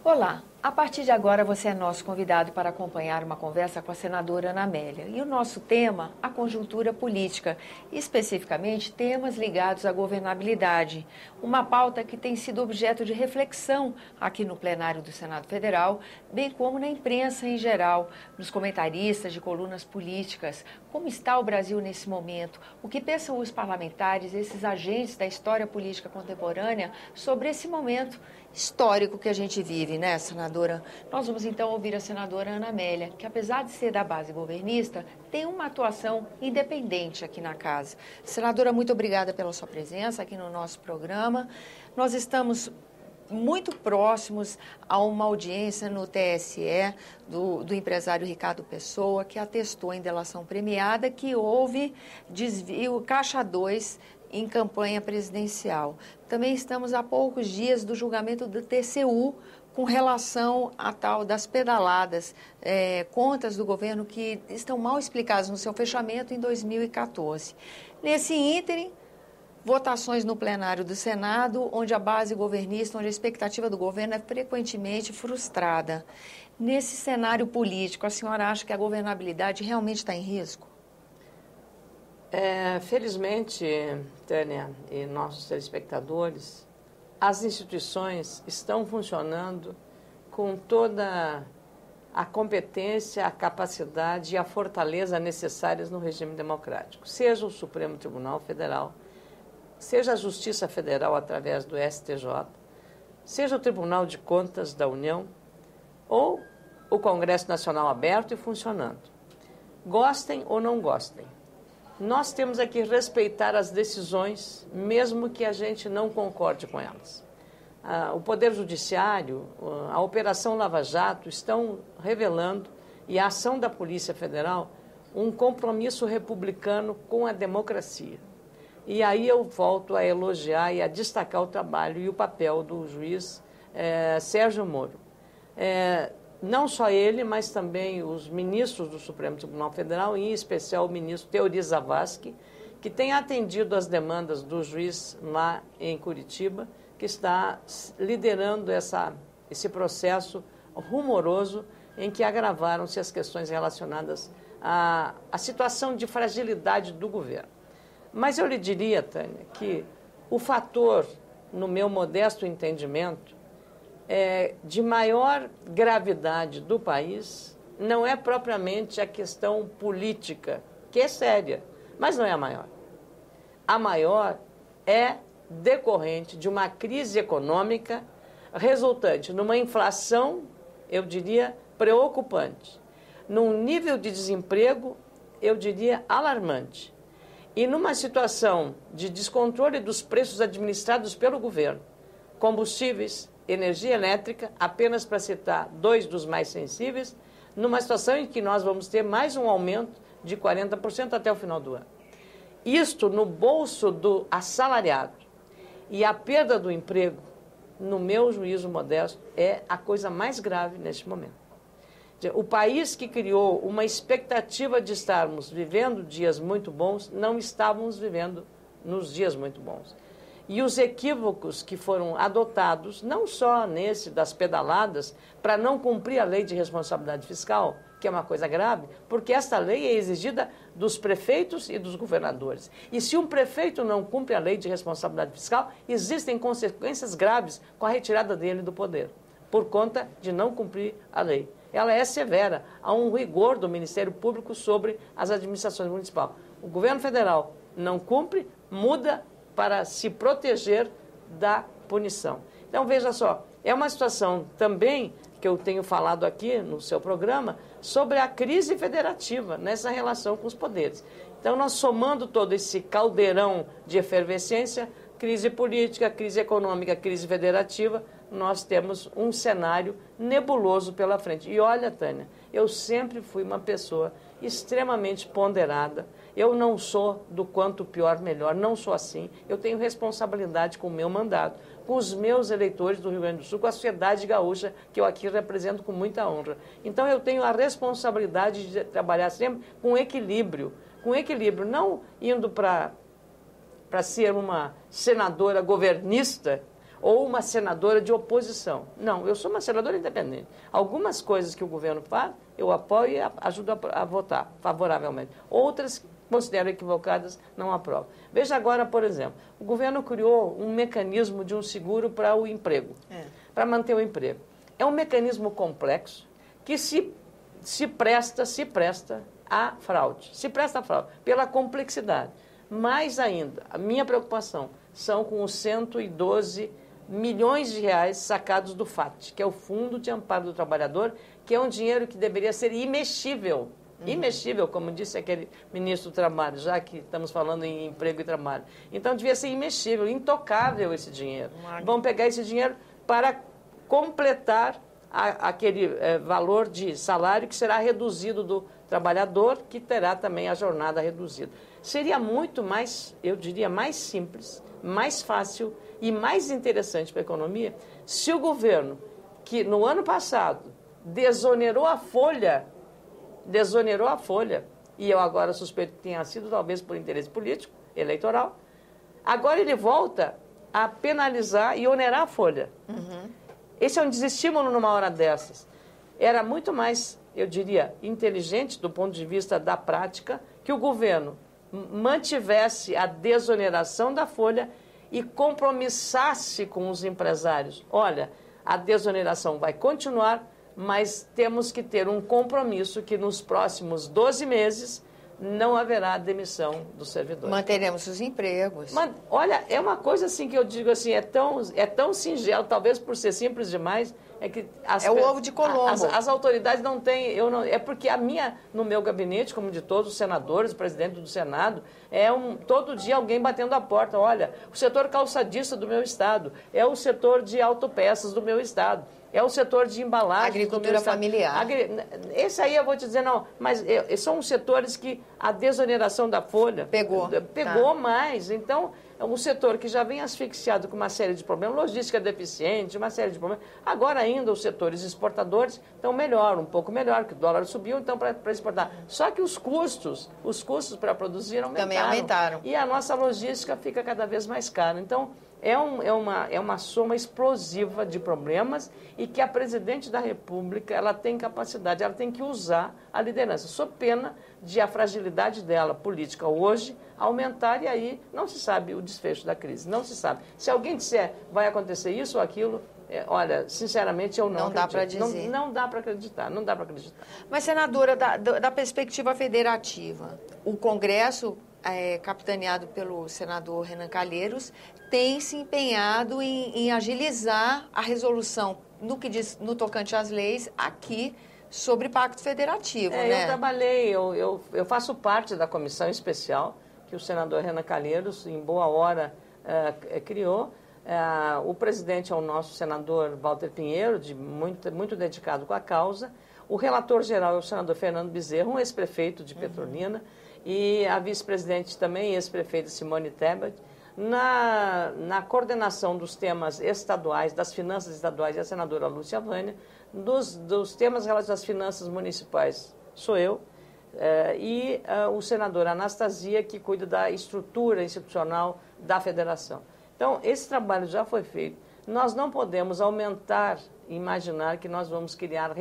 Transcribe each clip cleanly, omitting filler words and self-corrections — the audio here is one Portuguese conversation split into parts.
Olá, a partir de agora você é nosso convidado para acompanhar uma conversa com a senadora Ana Amélia. E o nosso tema, a conjuntura política, especificamente temas ligados à governabilidade. Uma pauta que tem sido objeto de reflexão aqui no plenário do Senado Federal, bem como na imprensa em geral, nos comentaristas de colunas políticas. Como está o Brasil nesse momento? O que pensam os parlamentares, esses agentes da história política contemporânea, sobre esse momento histórico que a gente vive, né, senadora? Nós vamos então ouvir a senadora Ana Amélia, que apesar de ser da base governista, tem uma atuação independente aqui na casa. Senadora, muito obrigada pela sua presença aqui no nosso programa. Nós estamos muito próximos a uma audiência no TSE do empresário Ricardo Pessoa, que atestou em delação premiada que houve desvio, caixa 2, em campanha presidencial. Também estamos a poucos dias do julgamento do TCU com relação à tal das pedaladas, contas do governo que estão mal explicadas no seu fechamento em 2014. Nesse ínterim, votações no plenário do Senado, onde a base governista, onde a expectativa do governo é frequentemente frustrada. Nesse cenário político, a senhora acha que a governabilidade realmente está em risco? Felizmente, Tânia e nossos telespectadores, as instituições estão funcionando com toda a competência, a capacidade e a fortaleza necessárias no regime democrático. Seja o Supremo Tribunal Federal, seja a Justiça Federal através do STJ, seja o Tribunal de Contas da União ou o Congresso Nacional aberto e funcionando. Gostem ou não gostem, nós temos que respeitar as decisões, mesmo que a gente não concorde com elas. O Poder Judiciário, a Operação Lava Jato estão revelando, e a ação da Polícia Federal, um compromisso republicano com a democracia. E aí eu volto a elogiar e a destacar o trabalho e o papel do juiz Sérgio Moro. Não só ele, mas também os ministros do Supremo Tribunal Federal, em especial o ministro Teori Zavascki, que tem atendido às demandas do juiz lá em Curitiba, que está liderando esse processo rumoroso em que agravaram-se as questões relacionadas à situação de fragilidade do governo. Mas eu lhe diria, Tânia, que o fator, no meu modesto entendimento, de maior gravidade do país não é propriamente a questão política, que é séria, mas não é a maior. A maior é decorrente de uma crise econômica resultante numa inflação, eu diria, preocupante, num nível de desemprego, eu diria, alarmante, e numa situação de descontrole dos preços administrados pelo governo, combustíveis, energia elétrica, apenas para citar dois dos mais sensíveis, numa situação em que nós vamos ter mais um aumento de 40% até o final do ano. Isto no bolso do assalariado e a perda do emprego, no meu juízo modesto, é a coisa mais grave neste momento. O país que criou uma expectativa de estarmos vivendo dias muito bons, não estávamos vivendo nos dias muito bons. E os equívocos que foram adotados, não só nesse das pedaladas, para não cumprir a lei de responsabilidade fiscal, que é uma coisa grave, porque esta lei é exigida dos prefeitos e dos governadores. E se um prefeito não cumpre a lei de responsabilidade fiscal, existem consequências graves com a retirada dele do poder, por conta de não cumprir a lei. Ela é severa, há um rigor do Ministério Público sobre as administrações municipais. O governo federal não cumpre, muda para se proteger da punição. Então, veja só, é uma situação também que eu tenho falado aqui no seu programa sobre a crise federativa nessa relação com os poderes. Então, nós somando todo esse caldeirão de efervescência, crise política, crise econômica, crise federativa, nós temos um cenário nebuloso pela frente. E olha, Tânia, eu sempre fui uma pessoa extremamente ponderada. Eu não sou do quanto pior, melhor, não sou assim. Eu tenho responsabilidade com o meu mandato, com os meus eleitores do Rio Grande do Sul, com a sociedade gaúcha, que eu aqui represento com muita honra. Então, eu tenho a responsabilidade de trabalhar sempre com equilíbrio, não indo para ser uma senadora governista ou uma senadora de oposição. Não, eu sou uma senadora independente. Algumas coisas que o governo faz, eu apoio e ajudo a votar favoravelmente. Outras, considero equivocadas, não aprovo. Veja agora, por exemplo, o governo criou um mecanismo de um seguro para o emprego, para manter o emprego. É um mecanismo complexo que se presta à fraude. Se presta à fraude, pela complexidade. Mais ainda, a minha preocupação são com os 112 milhões de reais sacados do FAT, que é o Fundo de Amparo do Trabalhador, que é um dinheiro que deveria ser imexível. Imexível, como disse aquele ministro do Trabalho, já que estamos falando em emprego e trabalho. Então, devia ser imexível, intocável esse dinheiro. Vão pegar esse dinheiro para completar aquele valor de salário que será reduzido do trabalhador, que terá também a jornada reduzida. Seria muito mais, eu diria, mais simples, mais fácil e mais interessante para a economia se o governo, que no ano passado desonerou a folha, e eu agora suspeito que tenha sido talvez por interesse político, eleitoral, agora ele volta a penalizar e onerar a folha. Esse é um desestímulo numa hora dessas. Era muito mais, eu diria, inteligente do ponto de vista da prática que o governo mantivesse a desoneração da folha e compromissasse com os empresários. Olha, a desoneração vai continuar, mas temos que ter um compromisso que nos próximos 12 meses não haverá demissão dos servidores. Manteremos os empregos. Olha, é uma coisa assim que eu digo assim, é tão singelo, talvez por ser simples demais, é que o ovo de Colombo. As autoridades não têm, é porque no meu gabinete, como de todos os senadores, o presidente do Senado, todo dia alguém batendo a porta. Olha, o setor calçadista do meu estado, é o setor de autopeças do meu estado, é o setor de embalagem. Agricultura familiar. Esse aí eu vou te dizer, não, mas são os setores que a desoneração da folha pegou mais. Então, um setor que já vem asfixiado com uma série de problemas, logística deficiente, uma série de problemas. Agora ainda os setores exportadores estão um pouco melhor, que o dólar subiu, então para exportar. Só que os custos para produzir aumentaram. Também aumentaram. E a nossa logística fica cada vez mais cara. Então, é uma soma explosiva de problemas e que a presidente da República ela tem capacidade, ela tem que usar a liderança, sob pena de a fragilidade dela política hoje aumentar e aí não se sabe o desfecho da crise, não se sabe. Se alguém disser vai acontecer isso ou aquilo, olha, sinceramente eu não acredito. Dá para dizer. Não dá para acreditar, não dá para acreditar. Mas, senadora, da perspectiva federativa, o Congresso, capitaneado pelo senador Renan Calheiros, tem se empenhado em agilizar a resolução no tocante às leis aqui sobre pacto federativo, né? Eu trabalhei, eu faço parte da comissão especial que o senador Renan Calheiros, em boa hora, criou. O presidente é o nosso senador Walter Pinheiro, muito dedicado com a causa. O relator geral é o senador Fernando Bezerra, um ex-prefeito de Petrolina, e a vice-presidente também, ex-prefeita Simone Tebet. Na coordenação dos temas estaduais, das finanças estaduais, a senadora Lúcia Vânia, dos temas relacionados às finanças municipais, sou eu, e o senador Anastasia, que cuida da estrutura institucional da federação. Então, esse trabalho já foi feito. Nós não podemos imaginar que nós vamos criar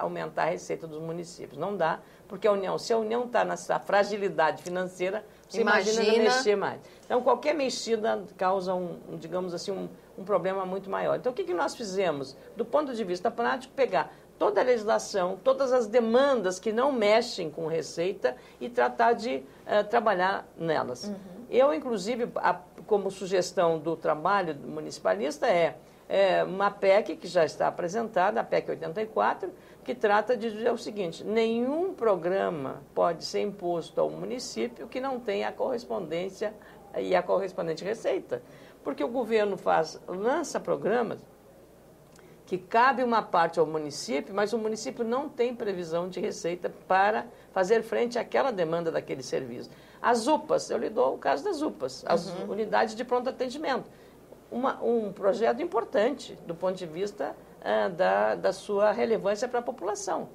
aumentar a receita dos municípios. Não dá, porque se a União está nessa fragilidade financeira, você imagina mexer mais. Então, qualquer mexida causa, digamos assim, um problema muito maior. Então, o que nós fizemos? Do ponto de vista prático, pegar toda a legislação, todas as demandas que não mexem com receita e tratar de trabalhar nelas. Eu, inclusive, como sugestão do trabalho municipalista, uma PEC que já está apresentada, a PEC 84, que trata de dizer o seguinte: nenhum programa pode ser imposto ao município que não tenha a correspondência e a correspondente receita. Porque o governo lança programas que cabe uma parte ao município, mas o município não tem previsão de receita para fazer frente àquela demanda daquele serviço. As UPAs, eu lhe dou o caso das UPAs, as unidades de pronto atendimento. Um projeto importante do ponto de vista da sua relevância para a população.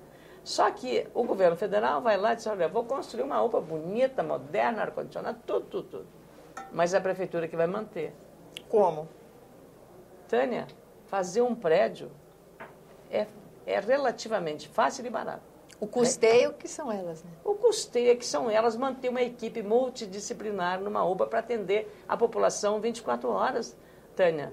Só que o governo federal vai lá e diz: olha, vou construir uma UPA bonita, moderna, ar-condicionado, tudo. Mas é a prefeitura que vai manter. Como? Tânia, fazer um prédio é relativamente fácil e barato. O custeio que são elas, né? O custeio é que são elas manter uma equipe multidisciplinar numa UPA para atender a população 24 horas, Tânia.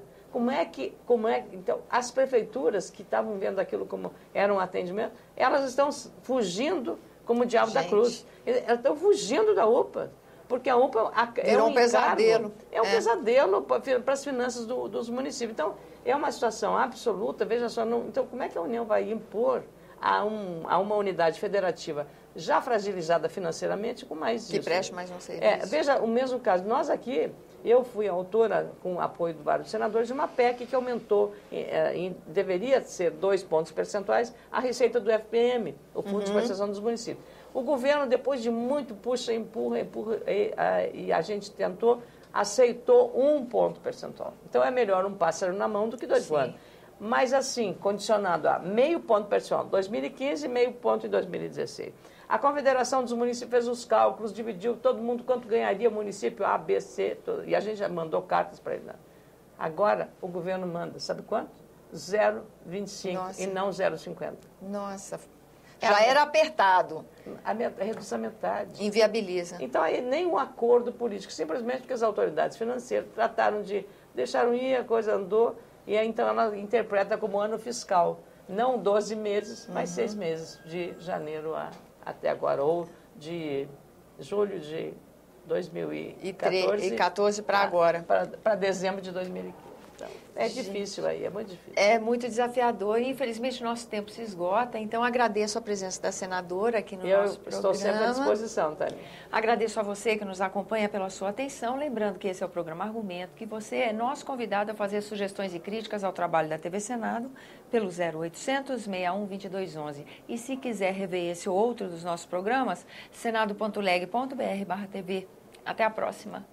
Então, as prefeituras que estavam vendo aquilo como era um atendimento, elas estão fugindo como o diabo da cruz. Elas estão fugindo da UPA, porque a UPA virou um pesadelo. É um pesadelo para as finanças dos municípios. Então, é uma situação absoluta, veja só, então como é que a União vai impor a uma unidade federativa já fragilizada financeiramente com mais que isso? Que preste mais um serviço. Veja o mesmo caso. Nós aqui, eu fui autora, com o apoio de vários senadores, de uma PEC que aumentou, deveria ser 2 pontos percentuais, a receita do FPM, o Fundo de Participação dos Municípios. O governo, depois de muito puxa, empurra, e a gente tentou, aceitou 1 ponto percentual. Então, é melhor um pássaro na mão do que 2 voando. Mas, assim, condicionado a meio ponto percentual em 2015 e meio ponto em 2016. A Confederação dos Municípios fez os cálculos, dividiu todo mundo quanto ganharia o município A, B, C, e a gente já mandou cartas para ele. Agora, o governo manda, sabe quanto? 0,25 e não 0,50. Nossa, já era apertado. Reduz a metade. Inviabiliza. Então, aí nem um acordo político, simplesmente porque as autoridades financeiras trataram de deixaram ir, a coisa andou, e aí, então ela interpreta como ano fiscal. Não 12 meses, mas 6 meses, de janeiro até agora, ou de julho de 2014. E 14 para agora. Para dezembro de 2015. Então, difícil aí, é muito difícil. É muito desafiador e, infelizmente, nosso tempo se esgota. Então, agradeço a presença da senadora aqui no nosso programa. Eu estou sempre à disposição, Tânia. Agradeço a você que nos acompanha pela sua atenção. Lembrando que esse é o programa Argumento, que você é nosso convidado a fazer sugestões e críticas ao trabalho da TV Senado pelo 0800 61 2211. E se quiser rever esse ou outro dos nossos programas, senado.leg.br/TV. Até a próxima.